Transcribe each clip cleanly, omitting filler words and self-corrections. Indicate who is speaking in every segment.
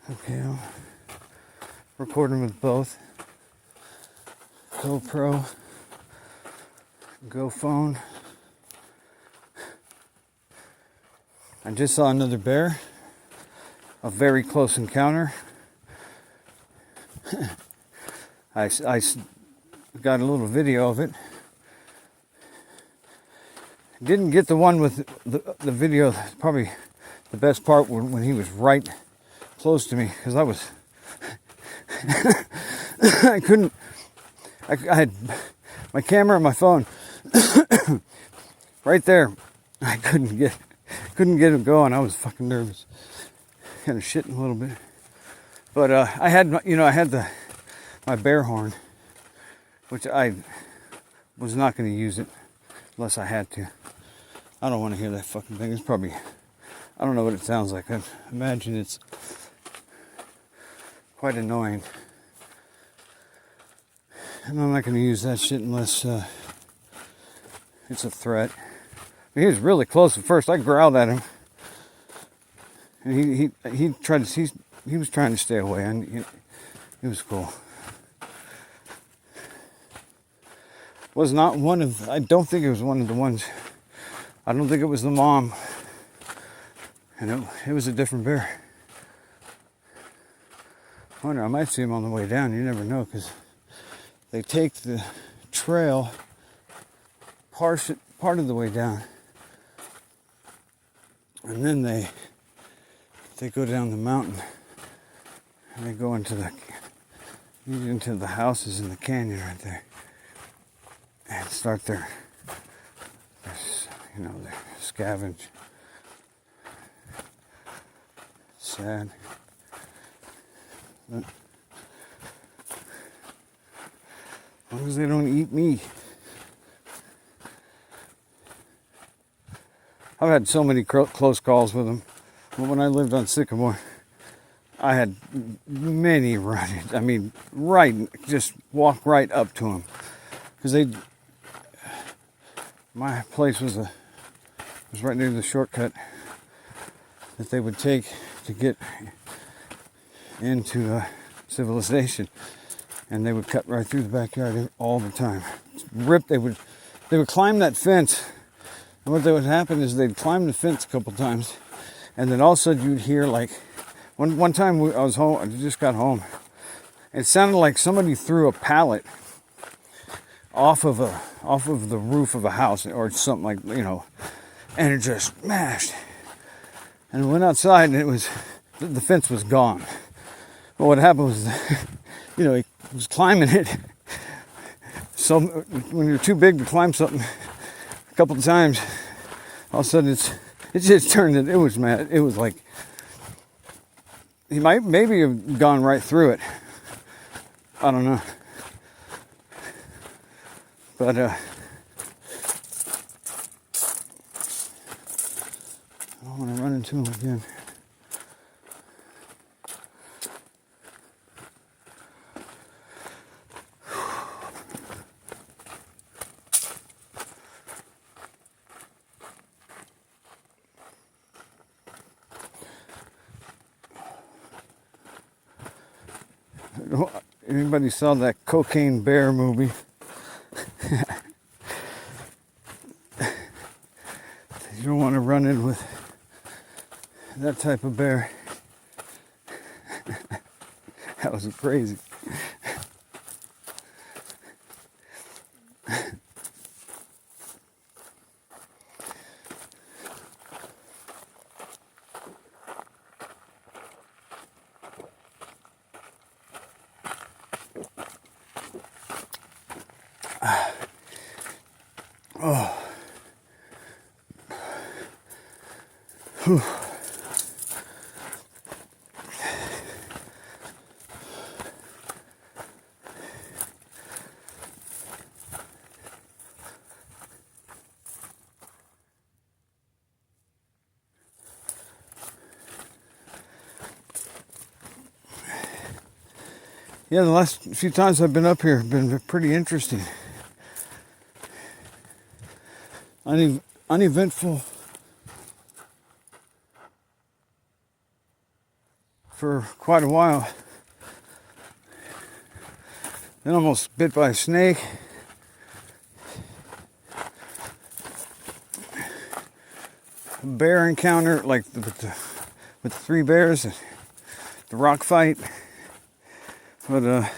Speaker 1: Okay, I'm recording with both GoPro, GoPhone. I just saw another bear, a very close encounter. I got a little video of it. Didn't get the one with the video, probably the best part when he was right close to me, because I was, I couldn't, I had my camera and my phone right there. I couldn't get it going. I was fucking nervous, kind of shitting a little bit. But I had my bear horn, which I was not going to use it unless I had to. I don't want to hear that fucking thing. It's probably, I don't know what it sounds like. I imagine it's quite annoying. And I'm not going to use that shit unless it's a threat. He was really close at first. I growled at him, and he tried to. He was trying to stay away, and it was cool. Was not one of. I don't think it was one of the ones. I don't think it was the mom. And it was a different bear. I wonder, I might see him on the way down. You never know, because they take the trail part of the way down, and then they go down the mountain, and they go into the houses in the canyon right there, and start their scavenge. Sad. But as long as they don't eat me. I've had so many close calls with them. But when I lived on Sycamore, I had many run-ins. I mean, just walk right up to them. Because my place was right near the shortcut that they would take to get into civilization, and they would cut right through the backyard all the time. They would climb that fence, and what would happen is they'd climb the fence a couple times, and then all of a sudden you'd hear like one time I was home. I just got home. It sounded like somebody threw a pallet off of the roof of a house or something, like, and it just smashed. And I went outside, and the fence was gone. But what happened was, he was climbing it. So when you're too big to climb something a couple of times, all of a sudden it just turned it. It was mad. It was like he might maybe have gone right through it. I don't know. But I don't want to run into him again. Anybody saw that Cocaine Bear movie? You don't want to run in with that type of bear. That was crazy. Oh. Whew. Yeah, the last few times I've been up here have been pretty interesting. Uneventful for quite a while. Then almost bit by a snake. A bear encounter, like with the 3 bears, the rock fight. But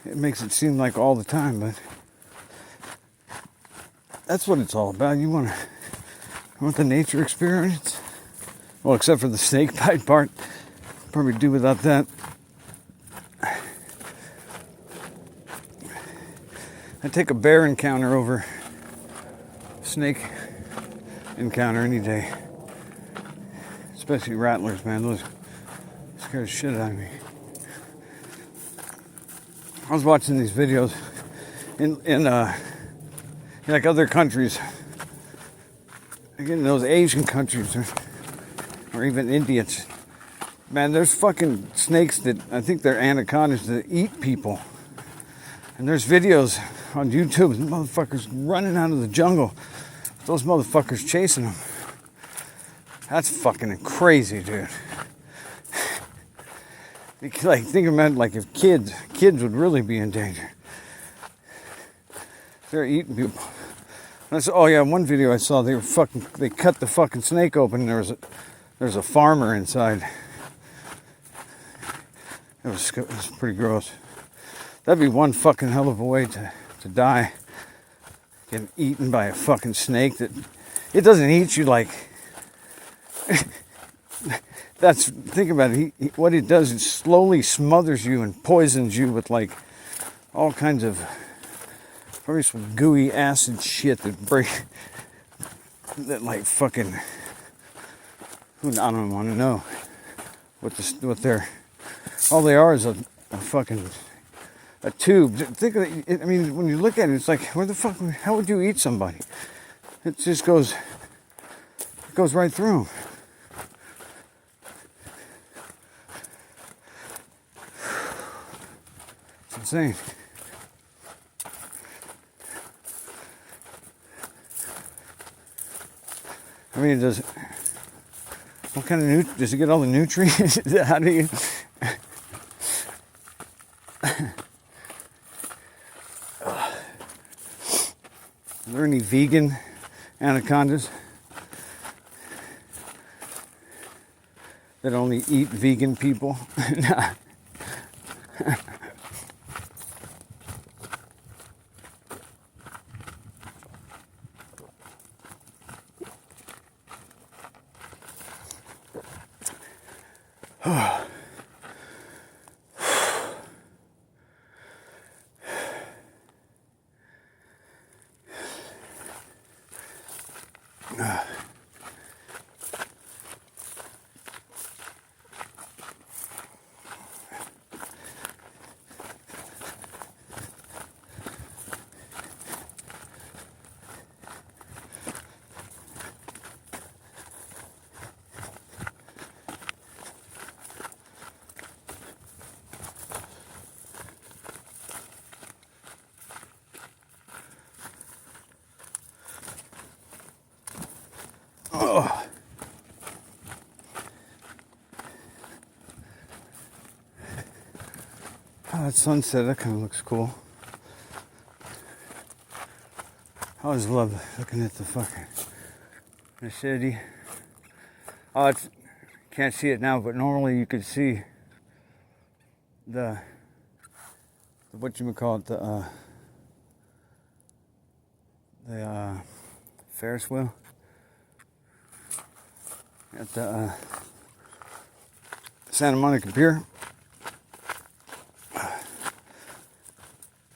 Speaker 1: it makes it seem like all the time, but that's what it's all about. You want the nature experience? Well, except for the snake bite part. Probably do without that. I take a bear encounter over snake encounter any day. Especially rattlers, man. Those scare the shit out of me. I was watching these videos in like other countries. Again, in those Asian countries or even Indians. Man, there's fucking snakes that I think they're anacondas that eat people. And there's videos on YouTube of motherfuckers running out of the jungle. Those motherfuckers chasing them. That's fucking crazy, dude. Like, think about it, like if kids would really be in danger. They're eating people. Oh yeah, one video I saw, they cut the fucking snake open. And there's a farmer inside. It was pretty gross. That'd be one fucking hell of a way to die. Getting eaten by a fucking snake that it doesn't eat you like. Think about it. What it does is slowly smothers you and poisons you with like all kinds of probably some gooey acid shit that like fucking. I don't want to know what they're. All they are is a fucking a tube. Think of it. I mean, when you look at it, it's like, where the fuck? How would you eat somebody? It just goes right through them. It's insane. I mean, what kind of does it get all the nutrients? How do you? Are there any vegan anacondas that only eat vegan people? Nah. Oh. Oh, that sunset, that kind of looks cool. I always love looking at the city. Oh, can't see it now, but normally you could see the Ferris wheel at the Santa Monica Pier.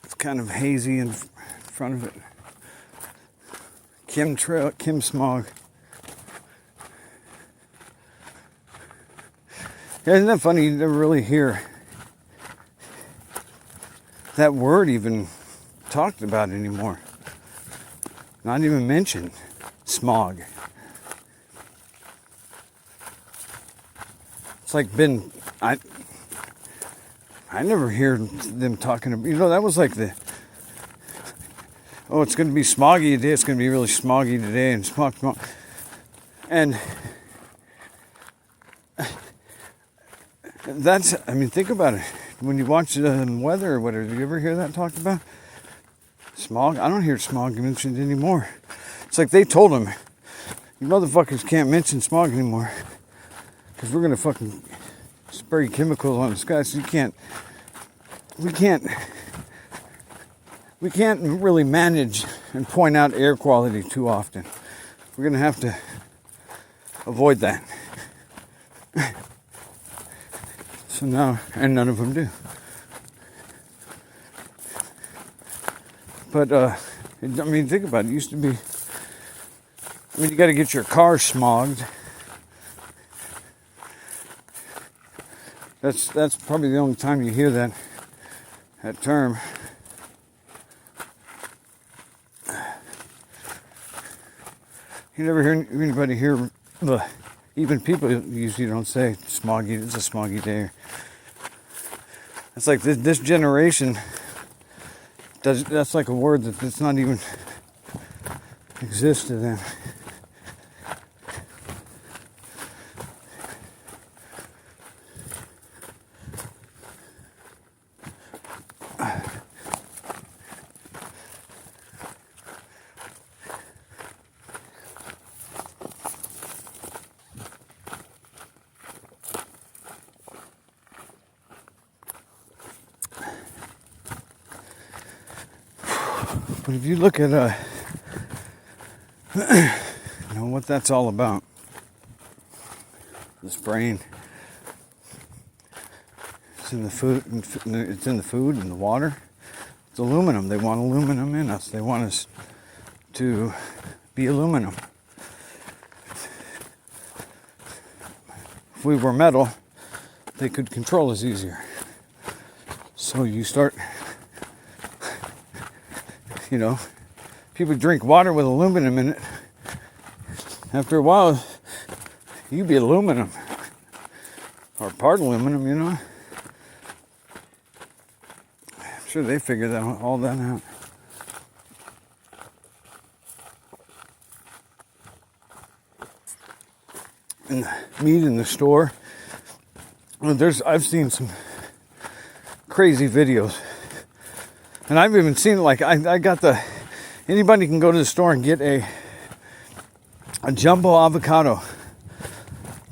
Speaker 1: It's kind of hazy in front of it. Kim Smog. Yeah, isn't that funny? You never really hear that word even talked about anymore. Not even mentioned. Smog. It's like I never hear them talking about, that was like oh, it's going to be smoggy today. It's going to be really smoggy today, and smog. And that's, I mean, think about it. When you watch the weather or whatever, do you ever hear that talked about? Smog? I don't hear smog mentioned anymore. It's like they told them, you motherfuckers can't mention smog anymore because we're going to fucking spray chemicals on the sky, so we can't really manage and point out air quality too often. We're going to have to avoid that. So now, and none of them do. But, I mean, think about it. It used to be, I mean, you got to get your car smogged. That's probably the only time you hear that term. You never hear anybody hear even people usually don't say smoggy. It's a smoggy day. It's like this generation does. That's like a word that's not even exist to them. But if you look at you know what that's all about, this brain. It's in the food. It's in the food and the water. It's aluminum. They want aluminum in us. They want us to be aluminum. If we were metal, they could control us easier. So you start. You know, people drink water with aluminum in it. After a while, you be aluminum. Or part aluminum, you know. I'm sure they figured all that out. And the meat in the store. I've seen some crazy videos. And I've even seen, like, I got anybody can go to the store and get a jumbo avocado.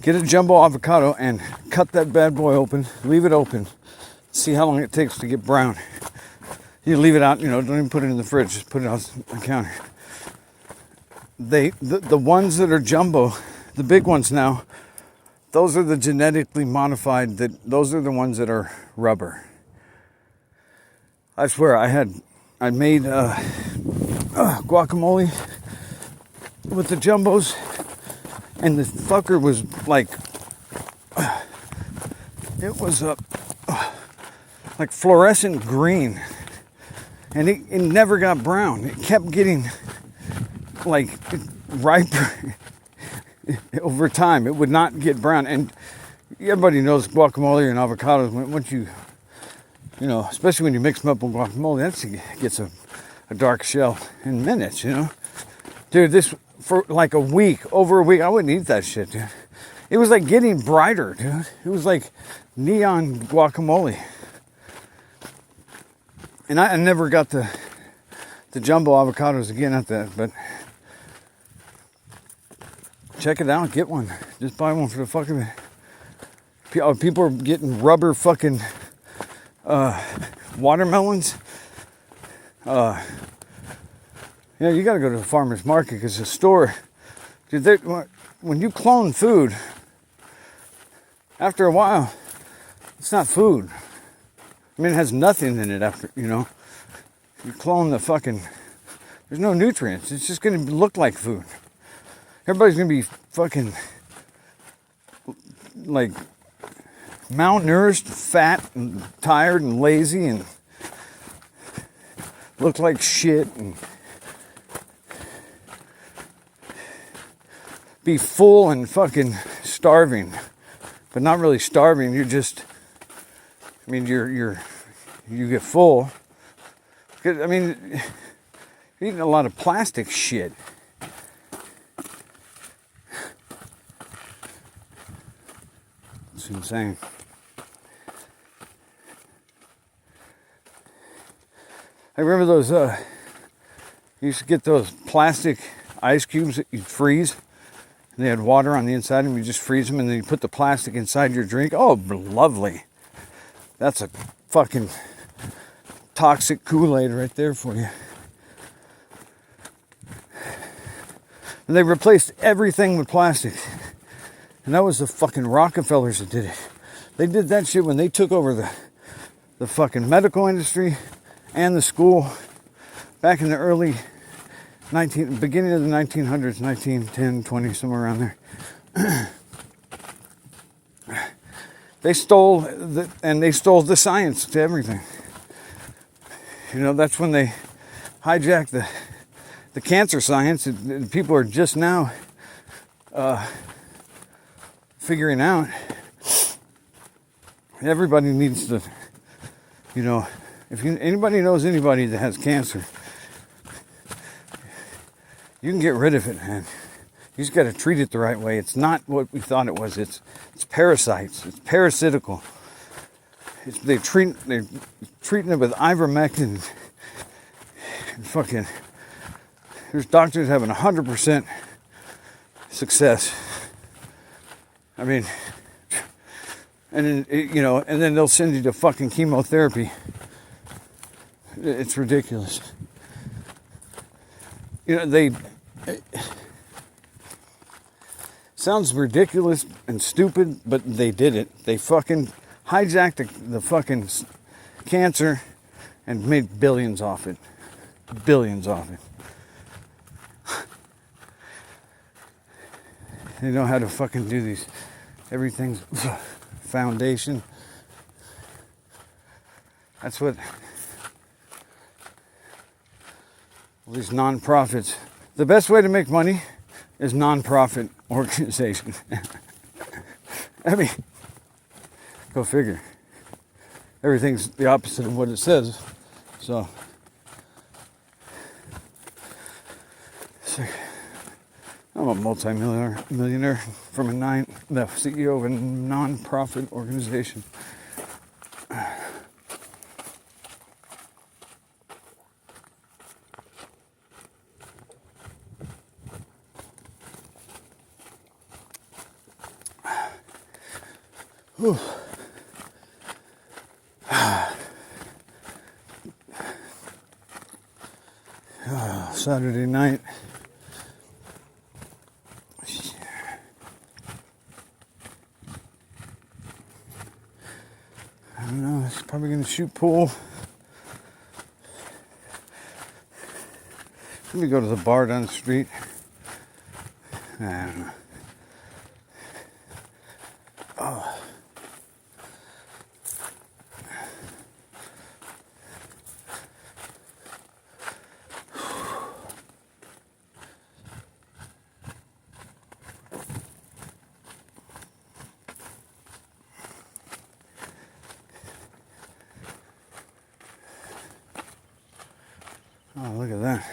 Speaker 1: Get a jumbo avocado and cut that bad boy open, leave it open, see how long it takes to get brown. You leave it out, you know, don't even put it in the fridge, just put it on the counter. The ones that are jumbo, the big ones now, those are the genetically modified, those are the ones that are rubber. I swear, I made guacamole with the jumbos, and the fucker was like, it was like fluorescent green, and it never got brown. It kept getting like riper over time. It would not get brown, and everybody knows guacamole and avocados. Once you know, especially when you mix them up with guacamole, that gets a dark shell in minutes, you know. Dude, this, for like over a week, I wouldn't eat that shit, dude. It was like getting brighter, dude. It was like neon guacamole. And I never got the jumbo avocados again at that, but check it out, get one. Just buy one for the fuck of it. People are getting rubber fucking watermelons. Yeah, you gotta go to the farmer's market because the store, dude, when you clone food, after a while, it's not food. I mean, it has nothing in it after, you know. You clone the fucking, there's no nutrients. It's just gonna look like food. Everybody's gonna be fucking, like, malnourished, fat, and tired, and lazy, and look like shit, and be full and fucking starving, but not really starving. You're just, I mean, you get full. I mean, eating a lot of plastic shit. It's insane. I remember those, you used to get those plastic ice cubes that you'd freeze. And they had water on the inside, and you just freeze them, and then you put the plastic inside your drink. Oh, lovely. That's a fucking toxic Kool-Aid right there for you. And they replaced everything with plastic. And that was the fucking Rockefellers that did it. They did that shit when they took over the fucking medical industry and the school back in the beginning of the 1900s, 1910, 20, somewhere around there. They stole the science to everything. You know, that's when they hijacked the cancer science. People are just now figuring out. Everybody needs to, you know, if anybody knows anybody that has cancer, you can get rid of it, man. You just got to treat it the right way. It's not what we thought it was. It's parasites. It's parasitical. They're treating it with ivermectin. And fucking, there's doctors having 100% success. I mean, and then, you know, and then they'll send you to fucking chemotherapy. It's ridiculous. You know, sounds ridiculous and stupid, but they did it. They fucking hijacked the fucking cancer and made billions off it. Billions off it. They know how to fucking do these. Everything's foundation. That's what all these non-profits. The best way to make money is non-profit organization. I mean, go figure. Everything's the opposite of what it says. So, I'm a multi-millionaire from the CEO of a non-profit organization. Whew. Saturday night. I don't know, it's probably going to shoot pool. Let me go to the bar down the street. I don't know. Oh. Oh, look at that.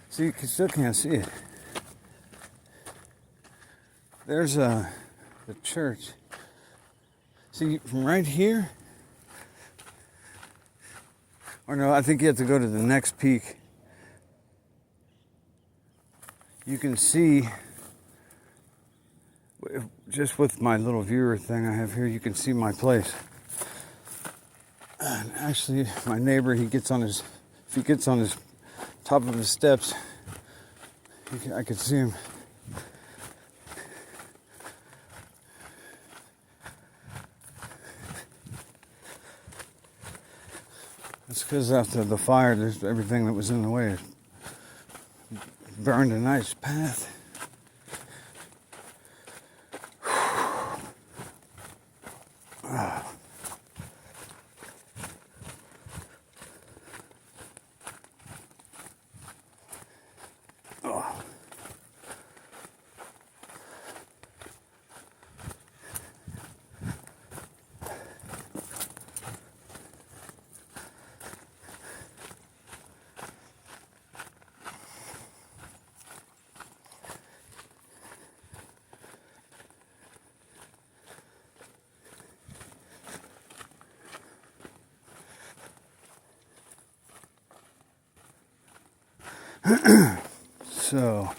Speaker 1: See, you still can't see it. There's the church. See, from right here, or no, I think you have to go to the next peak. You can see, just with my little viewer thing I have here, you can see my place. And actually, my neighbor, if he gets on his top of his steps, I could see him. It's because after the fire, there's everything that was in the way burned a nice path. So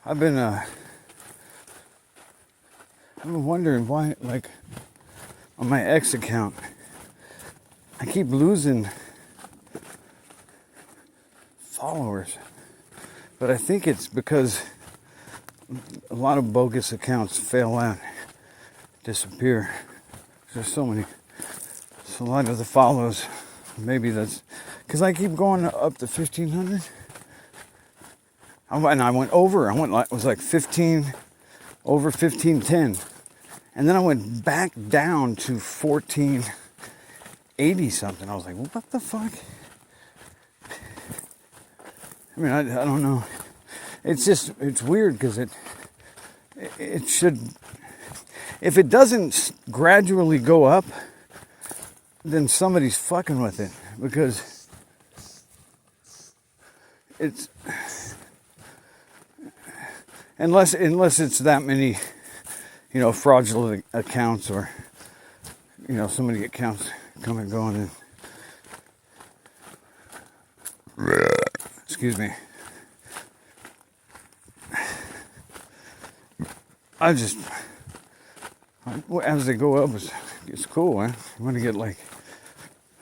Speaker 1: I've been wondering why, like, on my X account, I keep losing followers. But I think it's because a lot of bogus accounts fail out, disappear. There's so many. So a lot of the follows, maybe that's because I keep going up to 1,500. And I went over. It was like 15, over 1510, and then I went back down to 1480 something. I was like, what the fuck? I mean, I don't know. It's weird because it should, if it doesn't gradually go up, then somebody's fucking with it, because it's, unless it's that many, fraudulent accounts, or, so many accounts come and go, and then, excuse me. As they go up, it's cool, man. I'm gonna get the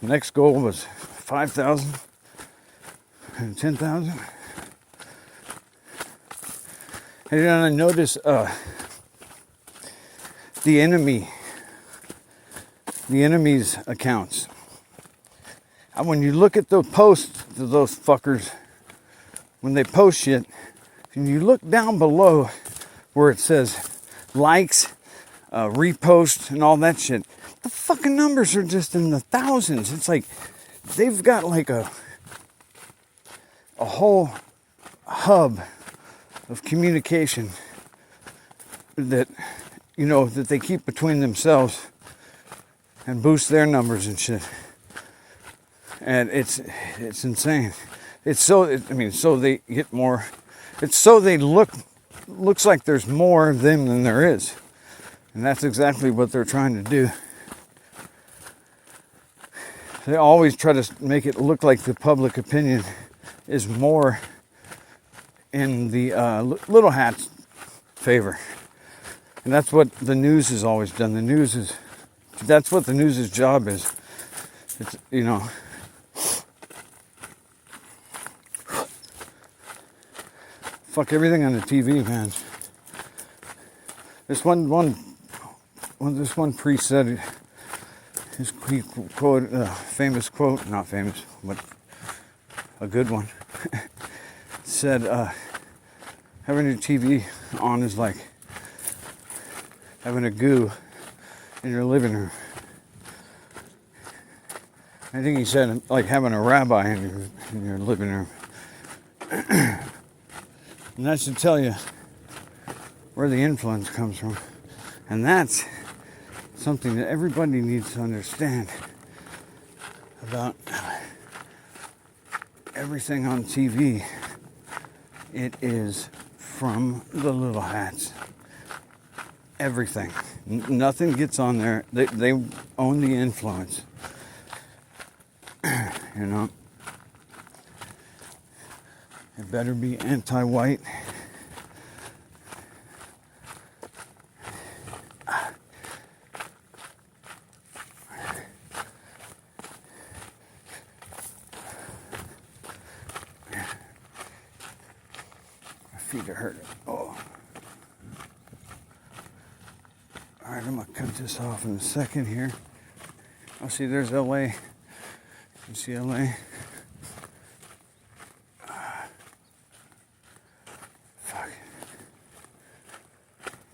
Speaker 1: next goal was 5,000 and 10,000. And then I noticed the enemy's accounts. And when you look at the posts of those fuckers, when they post shit, and you look down below where it says likes, repost, and all that shit, the fucking numbers are just in the thousands. It's like they've got like a whole hub of communication that, that they keep between themselves and boost their numbers and shit. And it's insane. So they get more. It's so they looks like there's more of them than there is. And that's exactly what they're trying to do. They always try to make it look like the public opinion is more in the little hat's favor. And that's what the news has always done. That's what the news's job is. It's, fuck everything on the TV, man. This one priest said, he quoted a famous quote, not famous, but a good one. Said, having your TV on is like having a goo in your living room. I think he said like having a rabbi in your living room. And that should tell you where the influence comes from. And that's something that everybody needs to understand about everything on TV. It is from the little hats. Everything. Nothing gets on there. They own the influence. It better be anti-white. My feet are hurting. Oh. Alright, I'm going to cut this off in a second here. Oh, see, there's LA. You see LA? Fuck.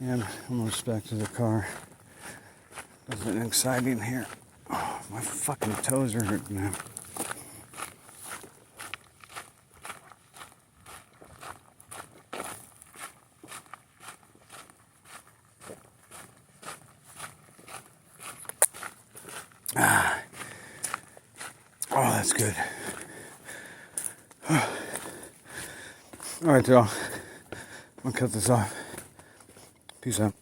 Speaker 1: Yeah, I'm almost back to the car. There's an exciting here. Oh, my fucking toes are hurting now. Oh, that's good. All right, y'all. I'm gonna cut this off. Peace out.